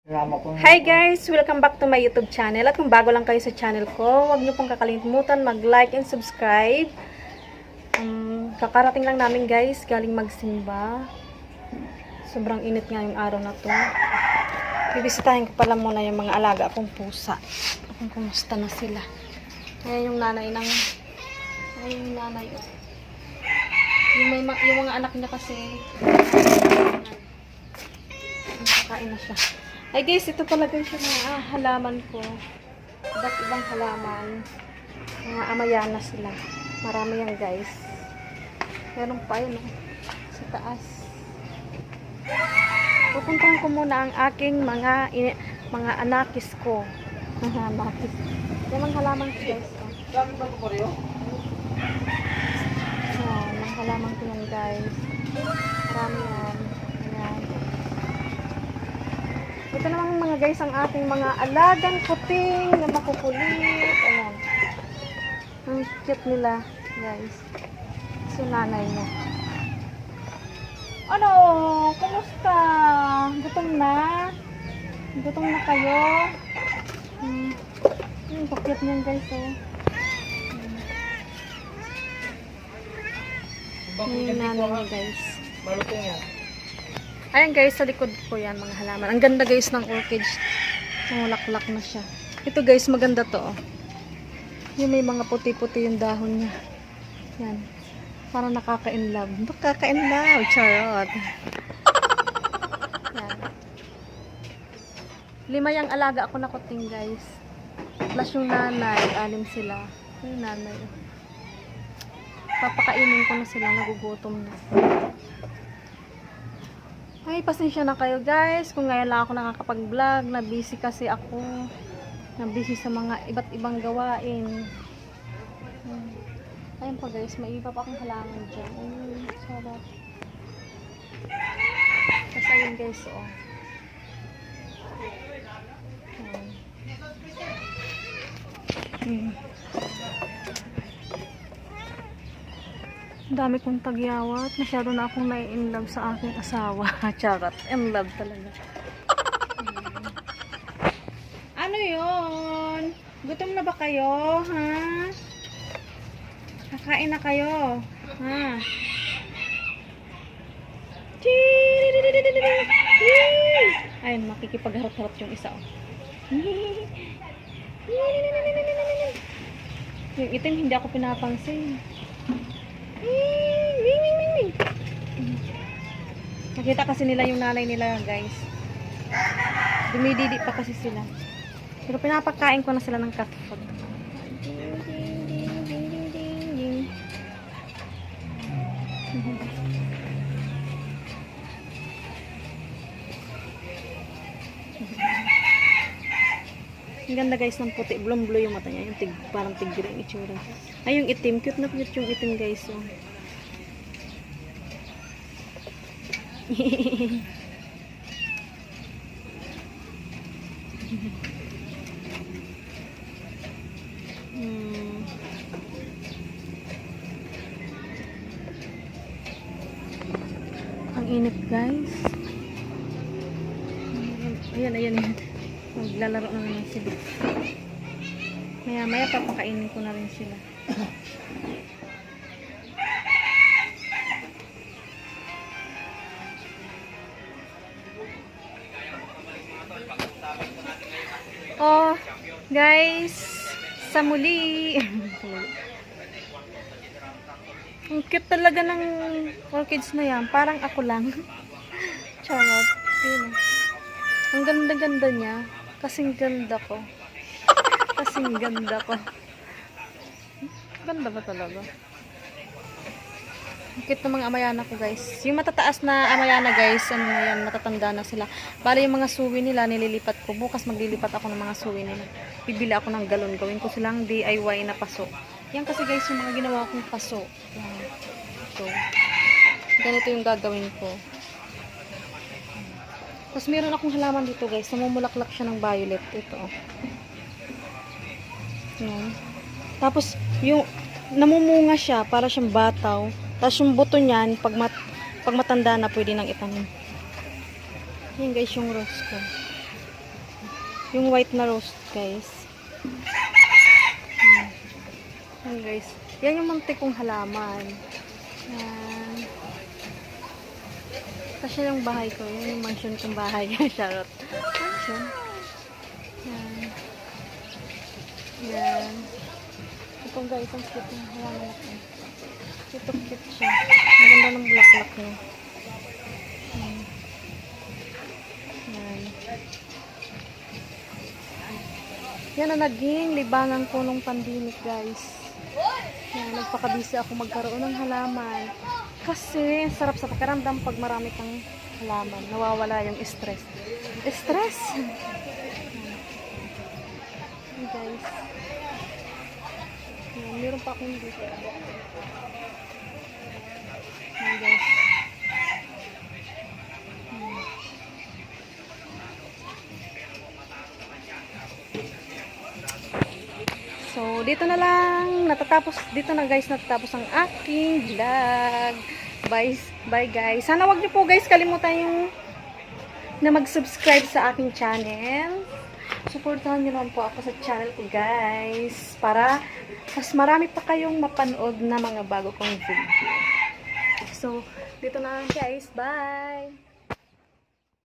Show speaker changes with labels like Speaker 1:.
Speaker 1: Hi guys! Welcome back to my YouTube channel. At kung bago lang kayo sa channel ko, huwag niyo pong kakalimutan mag-like and subscribe. Kakarating lang namin guys, galing magsimba. Sobrang init nga yung araw na to. Bibisitahin ko pala muna yung mga alaga akong pusa. Kung kumusta na sila. Ayan yung nanay ng... Ayan yung nanay. Yung mga anak niya kasi... Kakain na siya. Ay guys, ito talaga yung halaman ko. Iba't ibang halaman. Mga amayana sila. Marami yan guys. Meron pa yun sa taas. Pupuntahan ko muna ang aking mga anakis ko. Anakis. Yung mga halaman ko guys. Mga halaman ko yan guys. Marami yan. Ayan. Ito naman mga guys ang ating mga alagang puting na makukulit. Ayan. Ang cute nila guys. Si nanay mo. Ano? Kumusta? Gutom na? Gutom na kayo? Cute niyan guys oh. Yung nanay mo guys.
Speaker 2: Malutong yan.
Speaker 1: Ayan guys, sa likod ko yan mga halaman. Ang ganda guys ng orchids. Namulaklak na siya. Ito guys, maganda to. Oh. Yung may mga puti-puti yung dahon niya. Yan. Parang nakaka-inlove. Nakaka-inlove. Charot. Yan. 5 yung alaga ako na kuting guys. Plus yung nanay. 6 sila. Yung nanay. Papakainin ko na sila. Nagugutom na. Ay, pasensya na kayo guys kung ngayon lang ako nakakapag-vlog. Na-busy kasi ako. Na-busy sa mga iba't ibang gawain. Ayun pa guys, may iba pa akong halaman dyan. Ayun, sarap. Tapos ayun guys, oh. Ang dami kong tagyawat. Masyado na akong nai-inlove sa aking asawa. Charot. In love talaga. Ano yun? Gutom na ba kayo? Ha? Kakain na kayo? Ha? Ayun, makikipagharap-harap yung isa. Oh. Yung itim, hindi ako pinapansin. Nakita kasi nila yung nanay nila guys. Dumididi pa kasi sila. Pero pinapakain ko na sila ng cat food. Ang ganda guys ng puti. Blue yung mata niya. Yung parang tigre yung itsura. Ay yung itim. Cute na cute yung itim guys. Oh. Ang init guys. Ayan. Maglalaro na naman sila. Maya papakainin ko na rin sila. Oh, guys, sa muli. Ang cute talaga ng orchids na yan. Parang ako lang. Charot. Yun. Ang ganda-ganda niya. Kasing ganda ko. Kasing ganda ko. Ganda ba talaga? Ang cute ng mga amayana ko guys. Yung matataas na amayana guys, ano na yan, matatanda na sila. Bali yung mga suwi nila, nililipat ko. Bukas maglilipat ako ng mga suwi nila. Bibili ako ng galon. Gawin ko silang DIY na paso. Yan kasi guys yung mga ginawa kong paso. Yan. So, ganito yung gagawin ko. Tapos meron akong halaman dito guys. Namumulaklak siya ng violet. Ito. Yan. Tapos yung namumunga siya para siyang bataw. Tapos yung buto niyan pag matanda na pwede nang itanim. Yan guys yung rose ko. Yung white na roast, guys. Yan, guys. Yan yung muntik kong halaman. Yan. Kasi yung bahay ko, yan yung mansion kong bahay. Charot. Mansion. Yan. Yan. Ito guys, ang cute ng halaman natin. Cute siya. Ang ganda ng bulaklak niya. Yan. Yan. Yan ang naging libangan ko nung pandemic, guys. Yan, nagpakabisi ako magkaroon ng halaman. Kasi, sarap sa pakiramdam pag marami kang halaman. Nawawala yung stress. Stress! Yan, guys. Yan, meron pa akong dito. Yan, guys. So, dito na lang dito na guys natatapos ang aking vlog. Bye guys. Sana wag niyo po guys kalimutan na mag-subscribe sa aking channel. Suportahan niyo naman po ako sa channel ko guys para mas marami pa kayong mapanood na mga bago kong video. So, dito na lang guys. Bye!